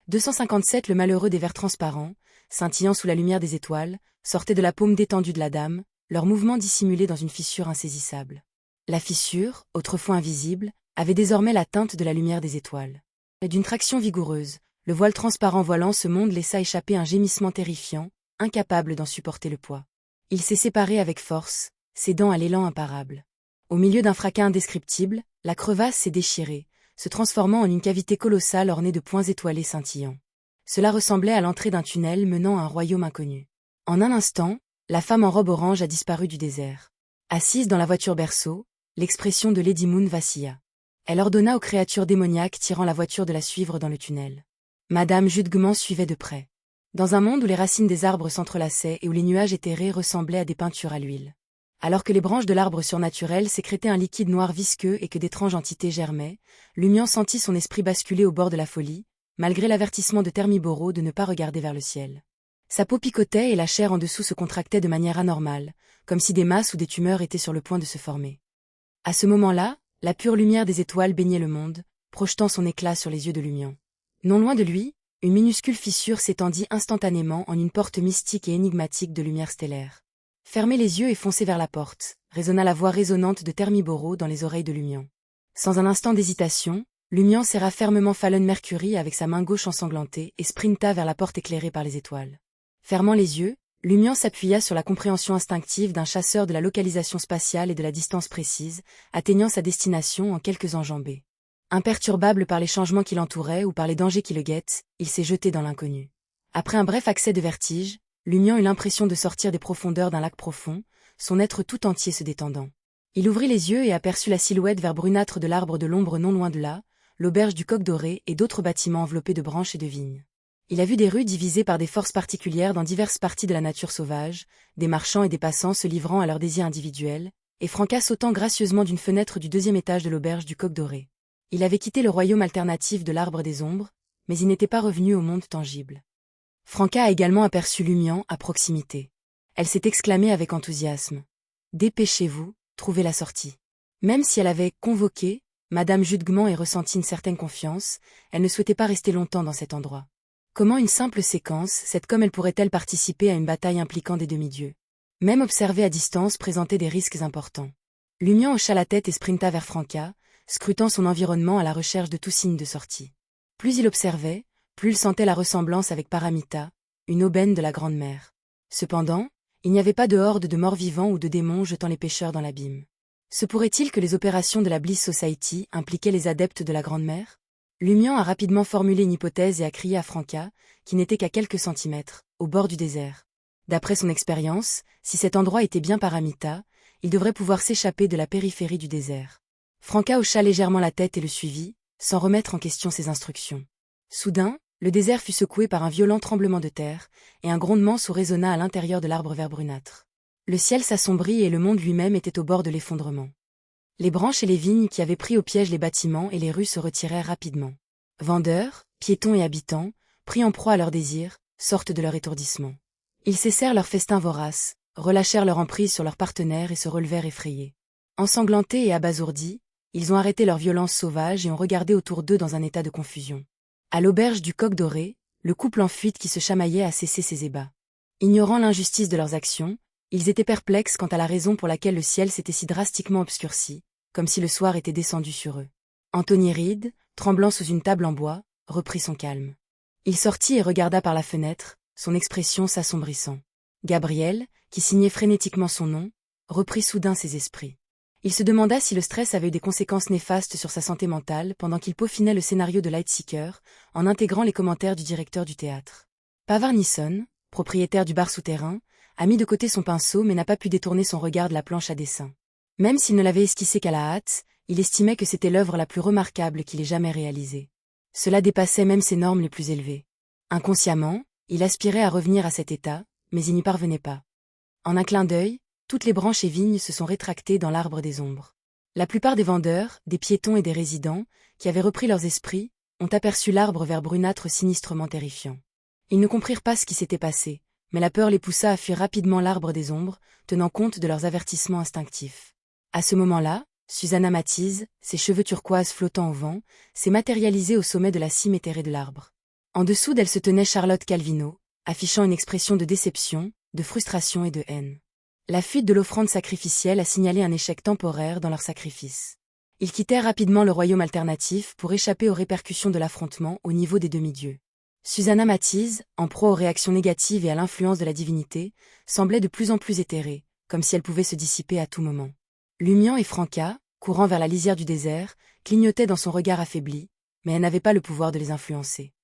257 Le malheureux des vers transparents, scintillant sous la lumière des étoiles, sortait de la paume détendue de la dame, leur mouvement dissimulé dans une fissure insaisissable. La fissure, autrefois invisible, avait désormais la teinte de la lumière des étoiles. Et d'une traction vigoureuse, le voile transparent voilant ce monde laissa échapper un gémissement terrifiant, incapable d'en supporter le poids. Il s'est séparé avec force, cédant à l'élan imparable. Au milieu d'un fracas indescriptible, la crevasse s'est déchirée, se transformant en une cavité colossale ornée de points étoilés scintillants. Cela ressemblait à l'entrée d'un tunnel menant à un royaume inconnu. En un instant, la femme en robe orange a disparu du désert. Assise dans la voiture berceau, l'expression de Lady Moon vacilla. Elle ordonna aux créatures démoniaques tirant la voiture de la suivre dans le tunnel. Madame Judgment suivait de près. Dans un monde où les racines des arbres s'entrelaçaient et où les nuages éthérés ressemblaient à des peintures à l'huile. Alors que les branches de l'arbre surnaturel sécrétaient un liquide noir visqueux et que d'étranges entités germaient, Lumian sentit son esprit basculer au bord de la folie, malgré l'avertissement de Thermiboro de ne pas regarder vers le ciel. Sa peau picotait et la chair en dessous se contractait de manière anormale, comme si des masses ou des tumeurs étaient sur le point de se former. À ce moment-là, la pure lumière des étoiles baignait le monde, projetant son éclat sur les yeux de Lumian. Non loin de lui, une minuscule fissure s'étendit instantanément en une porte mystique et énigmatique de lumière stellaire. Fermez les yeux et foncez vers la porte, résonna la voix résonnante de Thermiboro dans les oreilles de Lumian. Sans un instant d'hésitation, Lumian serra fermement Fallon Mercury avec sa main gauche ensanglantée et sprinta vers la porte éclairée par les étoiles. Fermant les yeux, Lumian s'appuya sur la compréhension instinctive d'un chasseur de la localisation spatiale et de la distance précise, atteignant sa destination en quelques enjambées. Imperturbable par les changements qui l'entouraient ou par les dangers qui le guettent, il s'est jeté dans l'inconnu. Après un bref accès de vertige, Lumian eut l'impression de sortir des profondeurs d'un lac profond, son être tout entier se détendant. Il ouvrit les yeux et aperçut la silhouette vert brunâtre de l'arbre de l'ombre non loin de là, l'auberge du Coq Doré et d'autres bâtiments enveloppés de branches et de vignes. Il a vu des rues divisées par des forces particulières dans diverses parties de la nature sauvage, des marchands et des passants se livrant à leurs désirs individuels, et Franca sautant gracieusement d'une fenêtre du 2e étage de l'auberge du Coq Doré. Il avait quitté le royaume alternatif de l'arbre des ombres, mais il n'était pas revenu au monde tangible. Franca a également aperçu Lumian à proximité. Elle s'est exclamée avec enthousiasme. « Dépêchez-vous, trouvez la sortie. » Même si elle avait convoqué Madame Judgment et ressenti une certaine confiance, elle ne souhaitait pas rester longtemps dans cet endroit. Comment une simple séquence, cette comme elle pourrait-elle participer à une bataille impliquant des demi-dieux? Même observée à distance présentait des risques importants. Lumian hocha la tête et sprinta vers Franca, scrutant son environnement à la recherche de tout signe de sortie. Plus il observait, plus il sentait la ressemblance avec Paramita, une aubaine de la Grande Mère. Cependant, il n'y avait pas de horde de morts-vivants ou de démons jetant les pêcheurs dans l'abîme. Se pourrait-il que les opérations de la Bliss Society impliquaient les adeptes de la Grande Mère? Lumian a rapidement formulé une hypothèse et a crié à Franca, qui n'était qu'à quelques centimètres, au bord du désert. D'après son expérience, si cet endroit était bien Paramita, il devrait pouvoir s'échapper de la périphérie du désert. Franca hocha légèrement la tête et le suivit, sans remettre en question ses instructions. Soudain, le désert fut secoué par un violent tremblement de terre, et un grondement sourd résonna à l'intérieur de l'arbre vert brunâtre. Le ciel s'assombrit et le monde lui-même était au bord de l'effondrement. Les branches et les vignes qui avaient pris au piège les bâtiments et les rues se retirèrent rapidement. Vendeurs, piétons et habitants, pris en proie à leurs désirs, sortent de leur étourdissement. Ils cessèrent leur festin vorace, relâchèrent leur emprise sur leurs partenaires et se relevèrent effrayés. Ensanglantés et abasourdis, ils ont arrêté leur violence sauvage et ont regardé autour d'eux dans un état de confusion. À l'auberge du Coq Doré, le couple en fuite qui se chamaillait a cessé ses ébats. Ignorant l'injustice de leurs actions, ils étaient perplexes quant à la raison pour laquelle le ciel s'était si drastiquement obscurci, comme si le soir était descendu sur eux. Anthony Reed, tremblant sous une table en bois, reprit son calme. Il sortit et regarda par la fenêtre, son expression s'assombrissant. Gabriel, qui signait frénétiquement son nom, reprit soudain ses esprits. Il se demanda si le stress avait eu des conséquences néfastes sur sa santé mentale pendant qu'il peaufinait le scénario de Lightseeker, en intégrant les commentaires du directeur du théâtre. Pavar Nisson, propriétaire du bar souterrain, a mis de côté son pinceau mais n'a pas pu détourner son regard de la planche à dessin. Même s'il ne l'avait esquissée qu'à la hâte, il estimait que c'était l'œuvre la plus remarquable qu'il ait jamais réalisée. Cela dépassait même ses normes les plus élevées. Inconsciemment, il aspirait à revenir à cet état, mais il n'y parvenait pas. En un clin d'œil, toutes les branches et vignes se sont rétractées dans l'arbre des ombres. La plupart des vendeurs, des piétons et des résidents, qui avaient repris leurs esprits, ont aperçu l'arbre vert brunâtre sinistrement terrifiant. Ils ne comprirent pas ce qui s'était passé, mais la peur les poussa à fuir rapidement l'arbre des ombres, tenant compte de leurs avertissements instinctifs. À ce moment-là, Susanna Matisse, ses cheveux turquoises flottant au vent, s'est matérialisée au sommet de la cime éthérée de l'arbre. En dessous d'elle se tenait Charlotte Calvino, affichant une expression de déception, de frustration et de haine. La fuite de l'offrande sacrificielle a signalé un échec temporaire dans leur sacrifice. Ils quittèrent rapidement le royaume alternatif pour échapper aux répercussions de l'affrontement au niveau des demi-dieux. Susanna Matisse, en proie aux réactions négatives et à l'influence de la divinité, semblait de plus en plus éthérée, comme si elle pouvait se dissiper à tout moment. Lumian et Franca, courant vers la lisière du désert, clignotaient dans son regard affaibli, mais elle n'avait pas le pouvoir de les influencer.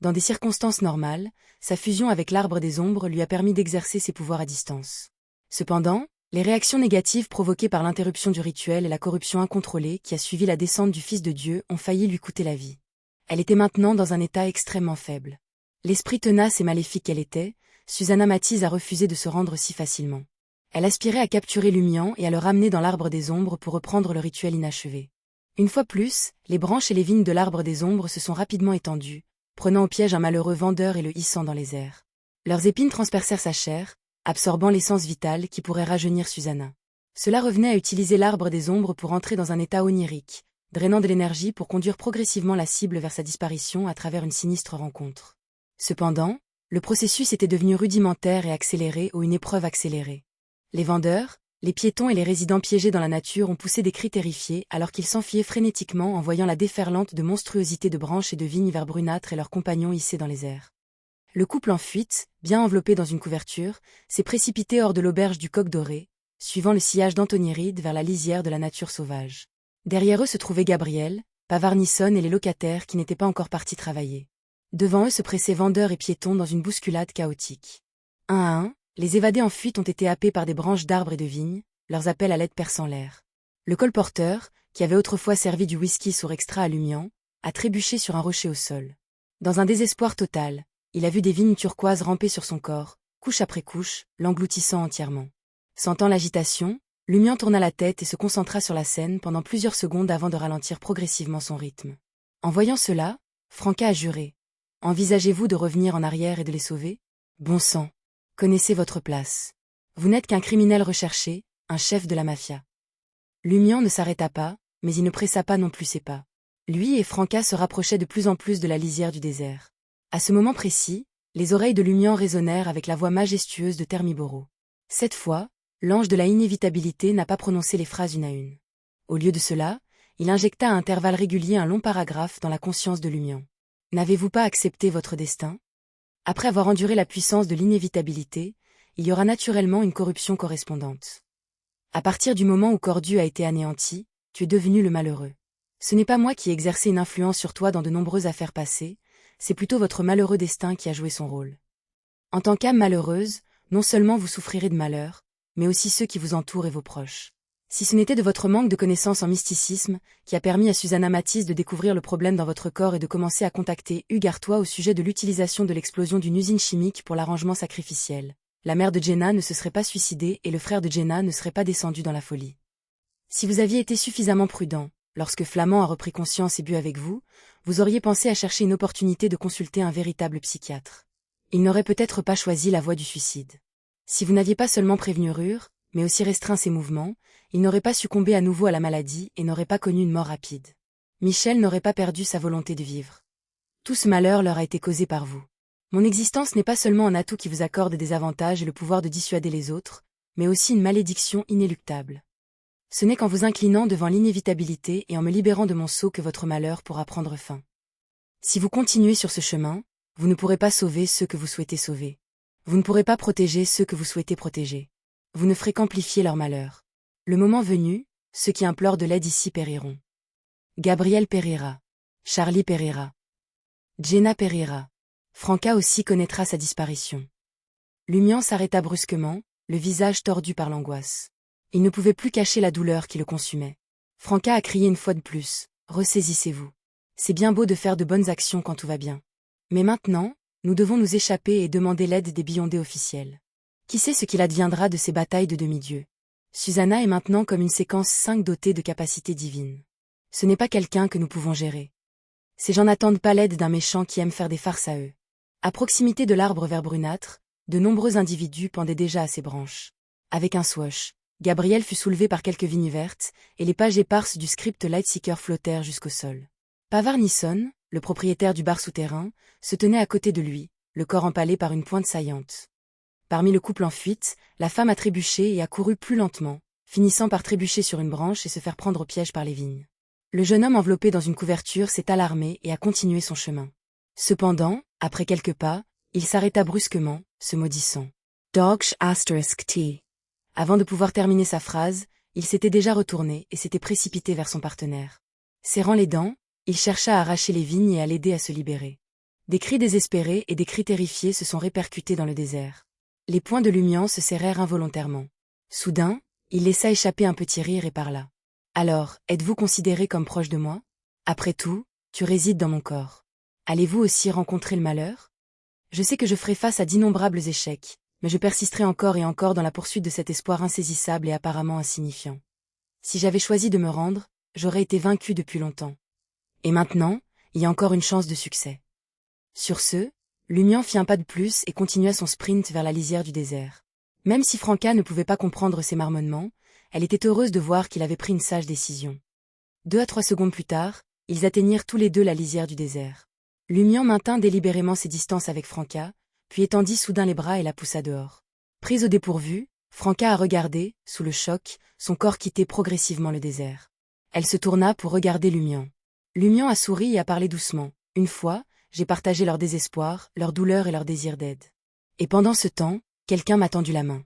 Dans des circonstances normales, sa fusion avec l'arbre des ombres lui a permis d'exercer ses pouvoirs à distance. Cependant, les réactions négatives provoquées par l'interruption du rituel et la corruption incontrôlée qui a suivi la descente du Fils de Dieu ont failli lui coûter la vie. Elle était maintenant dans un état extrêmement faible. L'esprit tenace et maléfique qu'elle était, Susanna Matisse a refusé de se rendre si facilement. Elle aspirait à capturer Lumian et à le ramener dans l'arbre des ombres pour reprendre le rituel inachevé. Une fois plus, les branches et les vignes de l'arbre des ombres se sont rapidement étendues, prenant au piège un malheureux vendeur et le hissant dans les airs. Leurs épines transpercèrent sa chair, absorbant l'essence vitale qui pourrait rajeunir Susanna. Cela revenait à utiliser l'arbre des ombres pour entrer dans un état onirique, drainant de l'énergie pour conduire progressivement la cible vers sa disparition à travers une sinistre rencontre. Cependant, le processus était devenu rudimentaire et accéléré ou une épreuve accélérée. Les vendeurs, les piétons et les résidents piégés dans la nature ont poussé des cris terrifiés alors qu'ils s'enfuyaient frénétiquement en voyant la déferlante de monstruosités de branches et de vignes vert brunâtres et leurs compagnons hissés dans les airs. Le couple en fuite, bien enveloppé dans une couverture, s'est précipité hors de l'auberge du Coq Doré, suivant le sillage d'Antoniride vers la lisière de la nature sauvage. Derrière eux se trouvaient Gabriel, Pavarnisson et les locataires qui n'étaient pas encore partis travailler. Devant eux se pressaient vendeurs et piétons dans une bousculade chaotique. Un à un, les évadés en fuite ont été happés par des branches d'arbres et de vignes, leurs appels à l'aide perçant l'air. Le colporteur, qui avait autrefois servi du whisky sourd extra à Lumian, a trébuché sur un rocher au sol. Dans un désespoir total, il a vu des vignes turquoises ramper sur son corps, couche après couche, l'engloutissant entièrement. Sentant l'agitation, Lumian tourna la tête et se concentra sur la scène pendant plusieurs secondes avant de ralentir progressivement son rythme. En voyant cela, Franca a juré. « Envisagez-vous de revenir en arrière et de les sauver ? Bon sang, connaissez votre place. Vous n'êtes qu'un criminel recherché, un chef de la mafia. » Lumian ne s'arrêta pas, mais il ne pressa pas non plus ses pas. Lui et Franca se rapprochaient de plus en plus de la lisière du désert. À ce moment précis, les oreilles de Lumian résonnèrent avec la voix majestueuse de Thermiboro. Cette fois, l'ange de la inévitabilité n'a pas prononcé les phrases une à une. Au lieu de cela, il injecta à intervalles réguliers un long paragraphe dans la conscience de Lumian. N'avez-vous pas accepté votre destin ? Après avoir enduré la puissance de l'inévitabilité, il y aura naturellement une corruption correspondante. À partir du moment où Cordu a été anéanti, tu es devenu le malheureux. Ce n'est pas moi qui ai exercé une influence sur toi dans de nombreuses affaires passées, c'est plutôt votre malheureux destin qui a joué son rôle. En tant qu'âme malheureuse, non seulement vous souffrirez de malheur, mais aussi ceux qui vous entourent et vos proches. Si ce n'était de votre manque de connaissances en mysticisme, qui a permis à Susanna Matisse de découvrir le problème dans votre corps et de commencer à contacter Hugues Artois au sujet de l'utilisation de l'explosion d'une usine chimique pour l'arrangement sacrificiel, la mère de Jenna ne se serait pas suicidée et le frère de Jenna ne serait pas descendu dans la folie. Si vous aviez été suffisamment prudent, lorsque Flamand a repris conscience et bu avec vous, vous auriez pensé à chercher une opportunité de consulter un véritable psychiatre. Il n'aurait peut-être pas choisi la voie du suicide. Si vous n'aviez pas seulement prévenu Rure, mais aussi restreint ses mouvements, il n'aurait pas succombé à nouveau à la maladie et n'aurait pas connu une mort rapide. Michel n'aurait pas perdu sa volonté de vivre. Tout ce malheur leur a été causé par vous. Mon existence n'est pas seulement un atout qui vous accorde des avantages et le pouvoir de dissuader les autres, mais aussi une malédiction inéluctable. Ce n'est qu'en vous inclinant devant l'inévitabilité et en me libérant de mon sceau que votre malheur pourra prendre fin. Si vous continuez sur ce chemin, vous ne pourrez pas sauver ceux que vous souhaitez sauver. Vous ne pourrez pas protéger ceux que vous souhaitez protéger. Vous ne ferez qu'amplifier leur malheur. Le moment venu, ceux qui implorent de l'aide ici périront. Gabriel périra. Charlie périra. Jenna périra. Franca aussi connaîtra sa disparition. Lumian s'arrêta brusquement, le visage tordu par l'angoisse. Il ne pouvait plus cacher la douleur qui le consumait. Franca a crié une fois de plus, « Ressaisissez-vous. C'est bien beau de faire de bonnes actions quand tout va bien. Mais maintenant, nous devons nous échapper et demander l'aide des Beyondés officiels. Qui sait ce qu'il adviendra de ces batailles de demi-dieux ? Susanna est maintenant comme une séquence 5 dotée de capacités divines. Ce n'est pas quelqu'un que nous pouvons gérer. Ces gens n'attendent pas l'aide d'un méchant qui aime faire des farces à eux. À proximité de l'arbre vert brunâtre, de nombreux individus pendaient déjà à ses branches. Avec un swoosh, Gabriel fut soulevé par quelques vignes vertes, et les pages éparses du script Lightseeker flottèrent jusqu'au sol. Pavarnisson, le propriétaire du bar souterrain, se tenait à côté de lui, le corps empalé par une pointe saillante. Parmi le couple en fuite, la femme a trébuché et a couru plus lentement, finissant par trébucher sur une branche et se faire prendre au piège par les vignes. Le jeune homme enveloppé dans une couverture s'est alarmé et a continué son chemin. Cependant, après quelques pas, il s'arrêta brusquement, se maudissant. Dogsh asterisk T. Avant de pouvoir terminer sa phrase, il s'était déjà retourné et s'était précipité vers son partenaire. Serrant les dents, il chercha à arracher les vignes et à l'aider à se libérer. Des cris désespérés et des cris terrifiés se sont répercutés dans le désert. Les poings de Lumian se serrèrent involontairement. Soudain, il laissa échapper un petit rire et parla. « Alors, êtes-vous considéré comme proche de moi? Après tout, tu résides dans mon corps. Allez-vous aussi rencontrer le malheur? Je sais que je ferai face à d'innombrables échecs, mais je persisterai encore et encore dans la poursuite de cet espoir insaisissable et apparemment insignifiant. Si j'avais choisi de me rendre, j'aurais été vaincu depuis longtemps. Et maintenant, il y a encore une chance de succès. » Sur ce, Lumian fit un pas de plus et continua son sprint vers la lisière du désert. Même si Franca ne pouvait pas comprendre ses marmonnements, elle était heureuse de voir qu'il avait pris une sage décision. 2 à 3 secondes plus tard, ils atteignirent tous les deux la lisière du désert. Lumian maintint délibérément ses distances avec Franca, puis étendit soudain les bras et la poussa dehors. Prise au dépourvu, Franca a regardé, sous le choc, son corps quitter progressivement le désert. Elle se tourna pour regarder Lumian. Lumian a souri et a parlé doucement. Une fois, j'ai partagé leur désespoir, leur douleur et leur désir d'aide. Et pendant ce temps, quelqu'un m'a tendu la main.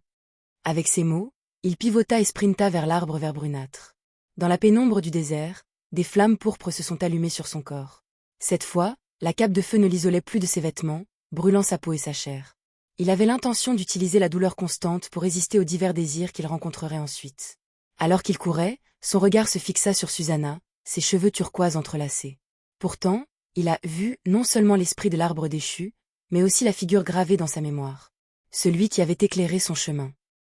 Avec ces mots, il pivota et sprinta vers l'arbre vert brunâtre. Dans la pénombre du désert, des flammes pourpres se sont allumées sur son corps. Cette fois, la cape de feu ne l'isolait plus de ses vêtements, brûlant sa peau et sa chair. Il avait l'intention d'utiliser la douleur constante pour résister aux divers désirs qu'il rencontrerait ensuite. Alors qu'il courait, son regard se fixa sur Susanna, ses cheveux turquoise entrelacés. Pourtant, il a vu non seulement l'esprit de l'arbre déchu, mais aussi la figure gravée dans sa mémoire. Celui qui avait éclairé son chemin.